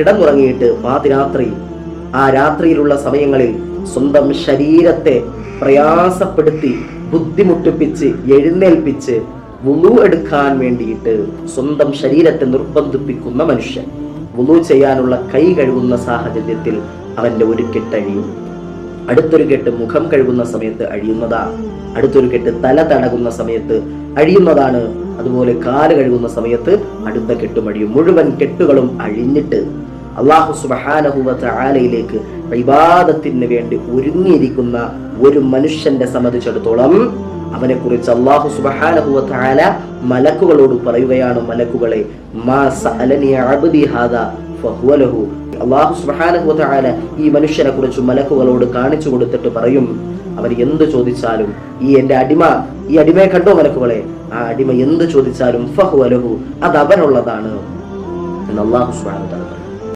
കിടന്നുറങ്ങിയിട്ട് പാതിരാത്രി, ആ രാത്രിയിലുള്ള സമയങ്ങളിൽ സ്വന്തം ശരീരത്തെ പ്രയാസപ്പെടുത്തി ബുദ്ധിമുട്ടിപ്പിച്ച് എഴുന്നേൽപ്പിച്ച് വുളു എടുക്കാൻ വേണ്ടിയിട്ട് സ്വന്തം ശരീരത്തെ നിർബന്ധിപ്പിക്കുന്ന മനുഷ്യൻ വുളു ചെയ്യാനുള്ള കൈ കഴുകുന്ന സാഹചര്യത്തിൽ അവന്റെ ഒരു കെട്ടഴിയും. അടുത്തൊരു കെട്ട് മുഖം കഴുകുന്ന സമയത്ത് അഴിയുന്നതാണ്. അടുത്തൊരു കെട്ട് തല തടകുന്ന സമയത്ത് അഴിയുന്നതാണ്. അതുപോലെ കാല് കഴുകുന്ന സമയത്ത് അടുത്ത കെട്ടും അഴിയും. മുഴുവൻ കെട്ടുകളും അഴിഞ്ഞിട്ട് അല്ലാഹു സുബ്ഹാനഹു വ തആലയിലേക്ക് ഇബാദത്തിന് വേണ്ടി ഒരുങ്ങിയിരിക്കുന്ന ഒരു മനുഷ്യന്റെ സംബന്ധിച്ചിടത്തോളം അവനെ കുറിച്ച് അല്ലാഹു സുബ്ഹാനഹു വ തആല മലക്കുകളോട് പറയുകയാണ്, മലക്കുകളെ മാ സഅലനി അബ്ദി ഹാദാ ഫഹുവ ലഹു. അല്ലാഹു സുബ്ഹാനഹു വ തആല ഈ മനുഷ്യനെ കുറിച്ച് മലക്കുകളോട് കാണിച്ചു കൊടുത്തിട്ട് പറയും, അവൻ എന്ത് ചോദിച്ചാലും ഈ അടിമയെ കണ്ടോ മലക്കുകളെ, ആ അടിമ എന്ത് ചോദിച്ചാലും ഫഹുവ ലഹു, അത് അവനുള്ളതാണ് എന്ന് അല്ലാഹു സുബ്ഹാനഹു വ തആല.